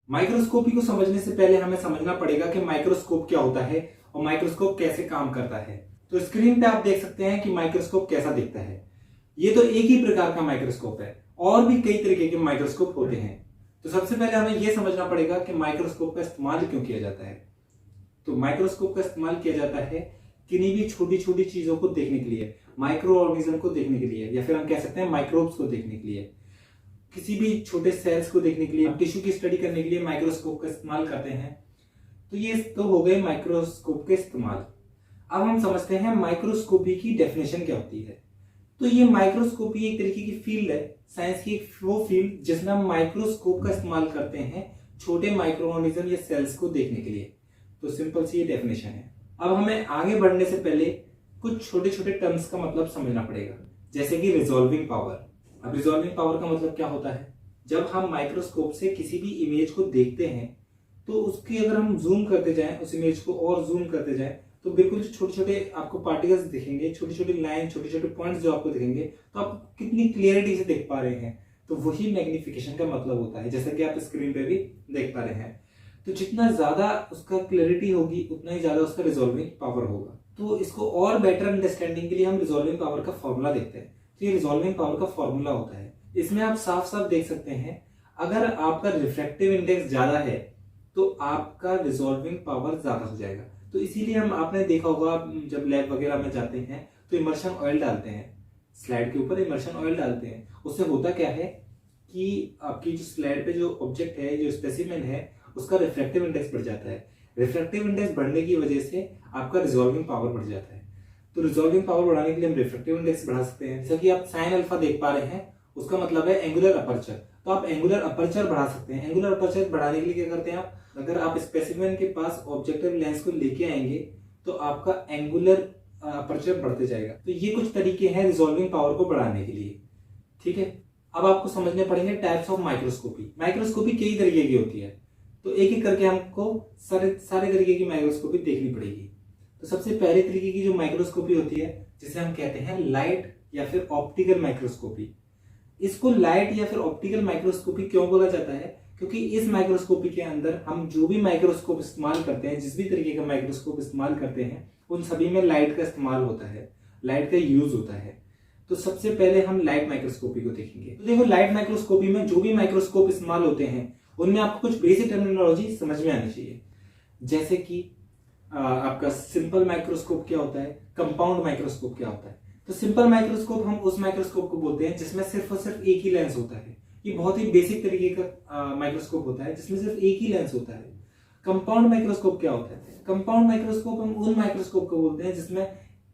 Microscopy को समझने से पहले हमें समझना पड़ेगा कि माइक्रोस्कोप क्या होता है और माइक्रोस्कोप कैसे काम करता है। तो स्क्रीन पे आप देख सकते हैं कि माइक्रोस्कोप कैसा दिखता है। ये तो एक ही प्रकार का माइक्रोस्कोप है, और भी कई तरीके के माइक्रोस्कोप होते हैं। तो सबसे पहले हमें यह समझना पड़ेगा कि माइक्रोस्कोप का इस्तेमाल क्यों किया जाता है। तो माइक्रोस्कोप का इस्तेमाल किया जाता है किन्हीं भी छोटी छोटी चीजों को देखने के लिए, माइक्रो ऑर्गेनिज्म को देखने के लिए, या फिर हम कह सकते हैं माइक्रोब्स को देखने के लिए, किसी भी छोटे सेल्स को देखने के लिए, टिश्यू की स्टडी करने के लिए माइक्रोस्कोप का इस्तेमाल करते हैं। तो ये तो हो गए माइक्रोस्कोप के इस्तेमाल। अब हम समझते हैं माइक्रोस्कोपी की डेफिनेशन क्या होती है। तो ये माइक्रोस्कोपी एक तरीके की फील्ड है, साइंस की एक वो फील्ड जिसमें हम माइक्रोस्कोप का इस्तेमाल करते हैं छोटे माइक्रो ऑर्गेनिज्म या सेल्स को देखने के लिए। तो सिंपल सी ये डेफिनेशन है। अब हमें आगे बढ़ने से पहले कुछ छोटे छोटे टर्म्स का मतलब समझना पड़ेगा, जैसे कि रिजॉल्विंग पावर। अब रिजॉल्विंग पावर का मतलब क्या होता है? जब हम माइक्रोस्कोप से किसी भी इमेज को देखते हैं तो उसकी अगर हम जूम करते जाएं, उस इमेज को और जूम करते जाएं, तो बिल्कुल छोटे छोटे आपको पार्टिकल्स दिखेंगे, छोटी छोटी लाइन, छोटे छोटे पॉइंट्स जो आपको दिखेंगे, तो आप कितनी क्लियरिटी से देख पा रहे हैं। तो वही मैग्निफिकेशन का मतलब होता है, जैसा कि आप स्क्रीन पे भी देख पा रहे हैं। तो जितना ज्यादा उसका क्लैरिटी होगी उतना ही ज्यादा उसका रिजॉल्विंग पावर होगा। तो इसको और बेटर अंडरस्टैंडिंग के लिए हम रिजॉल्विंग पावर का फॉर्मूला देखते हैं। तो ये रिजॉल्विंग पावर का फॉर्मूला होता है, इसमें आप साफ साफ देख सकते हैं अगर आपका रिफ्रैक्टिव इंडेक्स ज्यादा है तो आपका रिजॉल्विंग पावर ज्यादा हो जाएगा। तो इसीलिए हम आपने देखा होगा जब लैब वगैरह में जाते हैं तो इमर्शन ऑयल डालते हैं, स्लाइड के ऊपर इमर्शन ऑयल डालते हैं। उससे होता क्या है कि आपकी जो स्लाइड पे जो ऑब्जेक्ट है, जो स्पेसिमेन है, उसका रिफ्रैक्टिव इंडेक्स बढ़ जाता है। रिफ्रैक्टिव इंडेक्स बढ़ने की वजह से आपका रिजॉल्विंग पावर बढ़ जाता है। तो रिजॉल्विंग पावर बढ़ाने के लिए हम रिफ्रैक्टिव इंडेक्स बढ़ा सकते हैं। जैसा कि आप साइन अल्फा देख पा रहे हैं, उसका मतलब है एंगुलर अपर्चर। तो आप एंगुलर अपर्चर बढ़ा सकते हैं। एंगुलर अपर्चर बढ़ाने के लिए क्या करते हैं आप? अगर आप स्पेसिमेन के पास ऑब्जेक्टिव लेंस को लेके आएंगे तो आपका एंगुलर अपर्चर बढ़ते जाएगा। तो ये कुछ तरीके हैं रिजॉल्विंग पावर को बढ़ाने के लिए। ठीक है, अब आपको समझने पड़ेंगे टाइप्स ऑफ माइक्रोस्कोपी। माइक्रोस्कोपी कई तरीके की होती है, तो एक एक करके हमको सारे तरीके की माइक्रोस्कोपी देखनी पड़ेगी। तो सबसे पहले तरीके की जो माइक्रोस्कोपी होती है, जिसे हम कहते हैं लाइट या फिर ऑप्टिकल माइक्रोस्कोपी। इसको लाइट या फिर ऑप्टिकल माइक्रोस्कोपी क्यों बोला जाता है? क्योंकि इस माइक्रोस्कोपी के अंदर हम जो भी माइक्रोस्कोप इस्तेमाल करते हैं, जिस भी तरीके का माइक्रोस्कोप इस्तेमाल करते हैं, उन सभी में लाइट का इस्तेमाल होता है, लाइट का यूज होता है। तो सबसे पहले हम लाइट माइक्रोस्कोपी को देखेंगे। तो देखो, लाइट माइक्रोस्कोपी में जो भी माइक्रोस्कोप इस्तेमाल होते हैं उनमें आपको कुछ बेसिक टर्मिनोलॉजी समझ में आनी चाहिए। जैसे कि आपका सिंपल माइक्रोस्कोप क्या होता है, कंपाउंड माइक्रोस्कोप क्या होता है। तो सिंपल माइक्रोस्कोप हम उस माइक्रोस्कोप को बोलते हैं जिसमें सिर्फ और सिर्फ एक ही लेंस होता है। ये बहुत ही बेसिक तरीके का माइक्रोस्कोप होता है जिसमें सिर्फ एक ही लेंस होता है। कंपाउंड माइक्रोस्कोप क्या होता है? कंपाउंड माइक्रोस्कोप हम उन माइक्रोस्कोप को बोलते हैं जिसमें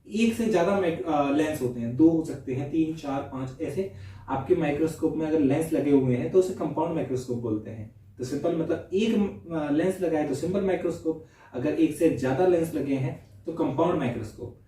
एक से ज्यादा लेंस होते हैं, 2 हो सकते हैं, 3, 4, 5 ऐसे आपके माइक्रोस्कोप में अगर लेंस लगे हुए हैं तो उसे कंपाउंड माइक्रोस्कोप बोलते हैं। तो सिंपल मतलब एक लेंस लगा है तो सिंपल माइक्रोस्कोप, अगर एक से ज्यादा लेंस लगे हैं तो कंपाउंड माइक्रोस्कोप।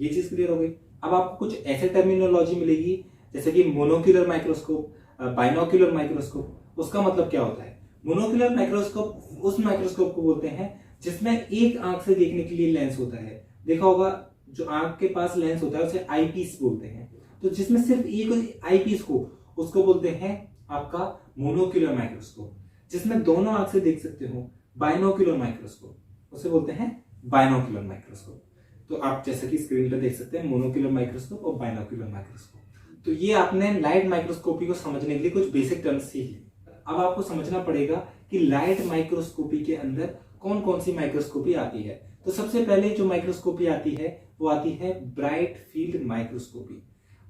ये चीज क्लियर हो गई। अब आपको कुछ ऐसे टर्मिनोलॉजी मिलेगी जैसे कि मोनोक्यूलर माइक्रोस्कोप, बाइनोक्यूलर माइक्रोस्कोप। उसका मतलब क्या होता है? मोनोक्यूलर माइक्रोस्कोप उस माइक्रोस्कोप को बोलते हैं जिसमें एक आंख से देखने के लिए लेंस होता है। देखा होगा जो आंख के पास लेंस होता है उसे आईपीस बोलते हैं। तो जिसमें सिर्फ एक आईपीस को, उसको बोलते हैं आपका मोनोक्यूलर माइक्रोस्कोप। जिसमें दोनों आंख से देख सकते हो, बाइनोक्यूलर माइक्रोस्कोप, उसे बोलते हैं बाइनोक्यूलर माइक्रोस्कोप। तो आप जैसे कि स्क्रीन पर देख सकते हैं मोनोक्यूलर माइक्रोस्कोप और बाइनोक्यूलर माइक्रोस्कोप। तो ये आपने लाइट माइक्रोस्कोपी को समझने के लिए कुछ बेसिक टर्म्स सीख ली। अब आपको समझना पड़ेगा कि लाइट माइक्रोस्कोपी के अंदर कौन कौन सी माइक्रोस्कोपी आती है। तो सबसे पहले जो माइक्रोस्कोपी आती है वो आती है bright field microscopy.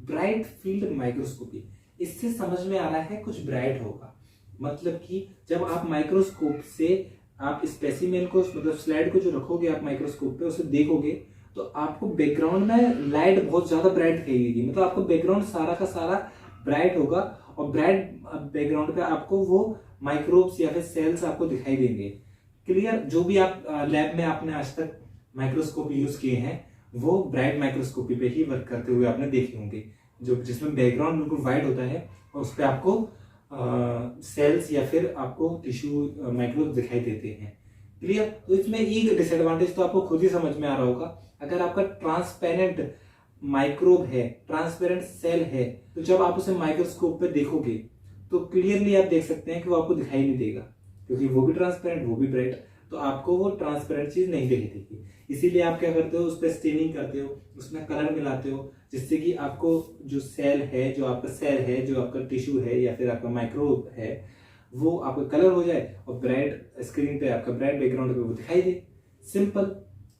Bright field microscopy, इससे समझ में आ रहा है कुछ ब्राइट होगा। मतलब कि जब आप माइक्रोस्कोप से आप स्पेसिमेन को, मतलब स्लाइड को जो रखोगे आप माइक्रोस्कोप पे, उसे देखोगे तो आपको बैकग्राउंड में लाइट बहुत ज्यादा ब्राइट दिखाई देगी। मतलब आपको बैकग्राउंड सारा का सारा ब्राइट होगा और ब्राइट बैकग्राउंड पे आपको वो माइक्रोब्स या फिर सेल्स आपको दिखाई देंगे। क्लियर? जो भी आप लैब में आपने आज तक माइक्रोस्कोप यूज किए हैं वो ब्राइट माइक्रोस्कोपी पे ही वर्क करते हुए आपने देखे होंगे, जो जिसमें बैकग्राउंड बिल्कुल व्हाइट होता है और उस पर आपको सेल्स या फिर आपको टिश्यू माइक्रोब दिखाई देते हैं। क्लियर? तो इसमें एक डिसएडवांटेज तो आपको खुद ही समझ में आ रहा होगा, अगर आपका ट्रांसपेरेंट माइक्रोब है, ट्रांसपेरेंट सेल है, तो जब आप उसे माइक्रोस्कोप पे देखोगे तो क्लियरली आप देख सकते हैं कि वो आपको दिखाई नहीं देगा। क्योंकि वो भी ट्रांसपेरेंट, वो भी ब्राइट, तो आपको वो ट्रांसपेरेंट चीज नहीं दिखाई देगी। इसीलिए आप क्या करते हो, उस पर स्टेनिंग करते हो, उसमें कलर मिलाते हो, जिससे कि आपको जो सेल है, जो आपका सेल है, जो आपका टिश्यू है या फिर आपका माइक्रोब है, वो आपका कलर हो जाए और ब्राइट स्क्रीन पे, आपका ब्राइट बैकग्राउंड पे वो दिखाई दे। सिंपल।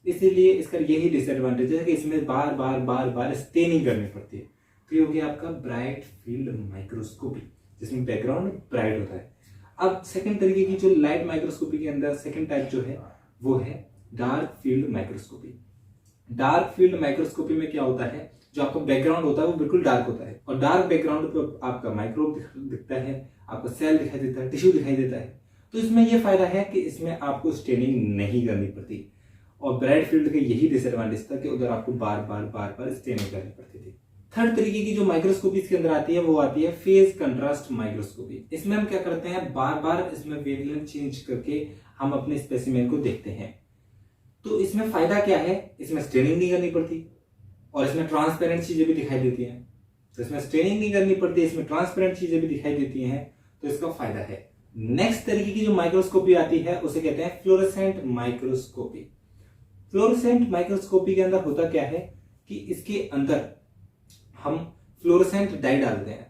इसीलिए इसका यही डिसएडवांटेज है कि इसमें बार बार बार बार स्टेनिंग करनी पड़ती है। तो ये हो गया आपका ब्राइट फील्ड माइक्रोस्कोपी, जिसमें बैकग्राउंड ब्राइट होता है। अब सेकंड तरीके की जो लाइट माइक्रोस्कोपी के अंदर सेकंड टाइप जो है वो है dark field microscopy. Dark field microscopy में क्या होता है, जो आपका बैकग्राउंड होता है वो बिल्कुल डार्क होता है और डार्क बैकग्राउंड पे आपका माइक्रोब दिखता है, आपका सेल दिखाई देता है, टिश्यू दिखाई देता है। तो इसमें यह फायदा है कि इसमें आपको स्टेनिंग नहीं करनी पड़ती और ब्राइट फील्ड का यही डिसएडवांटेज था कि उधर आपको बार बार स्टेनिंग करनी पड़ती थी। थर्ड तरीके की जो माइक्रोस्कोपी इसके अंदर आती है वो आती है फेज कंट्रास्ट माइक्रोस्कोपी। इसमें हम क्या करते हैं, बार बार इसमें वेवलेंथ चेंज करके हम अपने स्पेसिमेन को देखते हैं। तो इसमें फायदा क्या है, इसमें स्टेनिंग नहीं करनी पड़ती और इसमें ट्रांसपेरेंट चीजें भी दिखाई देती हैं। तो इसमें स्टेनिंग नहीं करनी पड़ती, इसमें ट्रांसपेरेंट चीजें भी दिखाई देती हैं, तो इसका फायदा है। नेक्स्ट तरीके की जो माइक्रोस्कोपी आती है उसे कहते हैं फ्लोरोसेंट माइक्रोस्कोपी। फ्लोरोसेंट माइक्रोस्कोपी के अंदर होता क्या है कि इसके अंदर हम फ्लोरोसेंट डाई डालते हैं।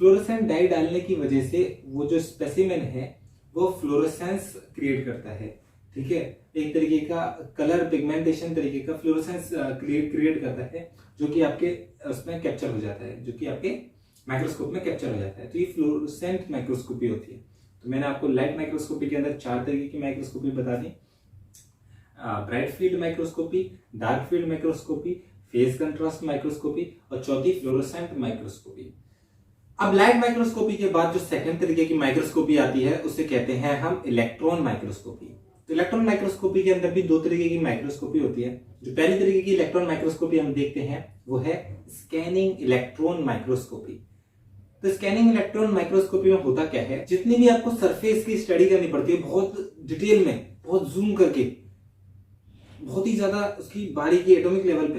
फ्लोरोसेंट डाई डालने की वजह से वो जो स्पेसिमेन है वो फ्लोरोसेंस क्रिएट करता है। ठीक है, एक तरीके का कलर पिगमेंटेशन तरीके का फ्लोरोसेंस क्रिएट करता है, जो कि आपके उसमें कैप्चर हो जाता है, जो कि आपके माइक्रोस्कोप में कैप्चर हो जाता है। तो ये फ्लोरोसेंट माइक्रोस्कोपी होती है। तो मैंने आपको लाइट माइक्रोस्कोपी के अंदर 4 तरीके की माइक्रोस्कोपी बता दी, bright field microscopy, dark field microscopy, phase contrast microscopy और चौथी फ्लोरोसेंट माइक्रोस्कोपी। अब लाइट माइक्रोस्कोपी के बाद जो सेकंड तरीके की माइक्रोस्कोपी आती है उसे कहते हैं हम इलेक्ट्रॉन माइक्रोस्कोपी। तो इलेक्ट्रॉन माइक्रोस्कोपी के अंदर भी 2 तरीके की माइक्रोस्कोपी होती है। जो पहली तरीके की इलेक्ट्रॉन माइक्रोस्कोपी हम देखते हैं वो है स्कैनिंग इलेक्ट्रॉन माइक्रोस्कोपी। तो स्कैनिंग इलेक्ट्रॉन माइक्रोस्कोपी में होता क्या है, जितनी भी आपको सरफेस की स्टडी करनी पड़ती है बहुत डिटेल में, बहुत जूम करके, बहुत ही ज्यादा उसकी बारीकी एटॉमिक लेवल पे,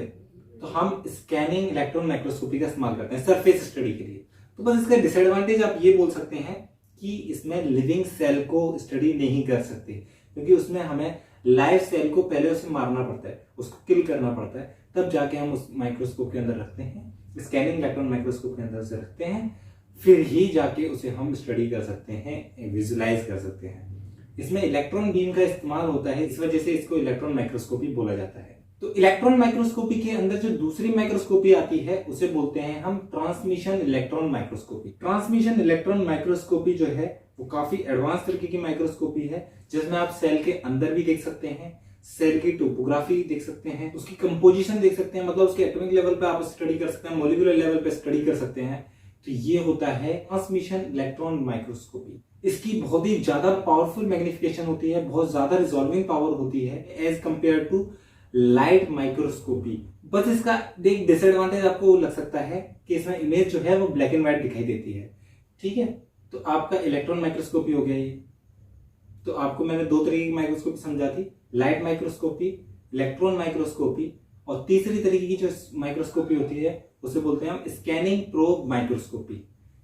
तो हम स्कैनिंग इलेक्ट्रॉन माइक्रोस्कोपी का इस्तेमाल करते हैं सरफेस स्टडी के लिए। तो बस इसका डिसएडवांटेज आप ये बोल सकते हैं कि इसमें लिविंग सेल को स्टडी नहीं कर सकते, क्योंकि उसमें हमें लाइव सेल को पहले उसे मारना पड़ता है, उसको किल करना पड़ता है, तब जाके हम उस माइक्रोस्कोप के अंदर रखते हैं, स्कैनिंग इलेक्ट्रॉन माइक्रोस्कोप के अंदर उसे रखते हैं, फिर ही जाके उसे हम स्टडी कर सकते हैं, विजुलाइज कर सकते हैं। इसमें इलेक्ट्रॉन बीम का इस्तेमाल होता है, इस वजह से इसको इलेक्ट्रॉन माइक्रोस्कोपी बोला जाता है। तो इलेक्ट्रॉन माइक्रोस्कोपी के अंदर जो दूसरी माइक्रोस्कोपी आती है उसे बोलते हैं हम transmission electron microscopy. Transmission electron microscopy जो है वो काफी एडवांस तरीके की माइक्रोस्कोपी है, जिसमें आप सेल के अंदर भी देख सकते हैं, सेल की टोपोग्राफी देख सकते हैं, उसकी कंपोजिशन देख सकते हैं, मतलब उसके एटॉमिक लेवल पे आप स्टडी कर सकते हैं, मॉलिक्यूलर लेवल पे स्टडी कर सकते हैं। तो ये होता है ट्रांसमिशन इलेक्ट्रॉन माइक्रोस्कोपी। इसकी बहुत ही ज्यादा पावरफुल मैग्निफिकेशन होती है, बहुत ज्यादा रिजॉल्विंग पावर होती है as compare to light microscopy. बस इसका एक डिसएडवांटेज आपको लग सकता है कि इसमें इमेज जो है वो ब्लैक एंड व्हाइट दिखाई देती है। ठीक है, तो आपका इलेक्ट्रॉन माइक्रोस्कोपी हो गया ये। तो आपको मैंने 2 तरीके की माइक्रोस्कोपी समझा थी, लाइट माइक्रोस्कोपी, इलेक्ट्रॉन माइक्रोस्कोपी, और तीसरी तरीके की जो माइक्रोस्कोपी होती है उसे बोलते हैं हम scanning probe microscopy.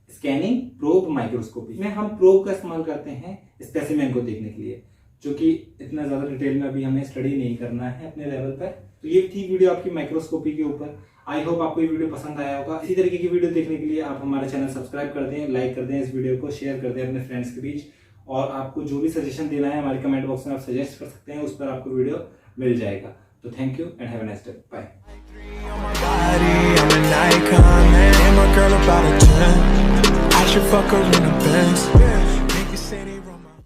Scanning probe microscopy में हम प्रोब का इस्तेमाल करते हैं स्पेसिमेन को देखने के लिए, जो कि इतना ज्यादा डिटेल में अभी हमें स्टडी नहीं करना है अपने लेवल पर। तो ये थी वीडियो आपकी माइक्रोस्कोपी के ऊपर। आई होप आपको ये वीडियो पसंद आया होगा। इसी तरीके की वीडियो देखने के लिए आप हमारे चैनल सब्सक्राइब कर दें, लाइक कर दें, इस वीडियो को शेयर कर दें अपने फ्रेंड्स के बीच, और आपको जो भी सजेशन देना है हमारे कमेंट बॉक्स में आप सजेस्ट कर सकते हैं, उस पर आपको वीडियो मिल जाएगा। तो thank you and have a nice day, bye. I should fuck her in the Benz.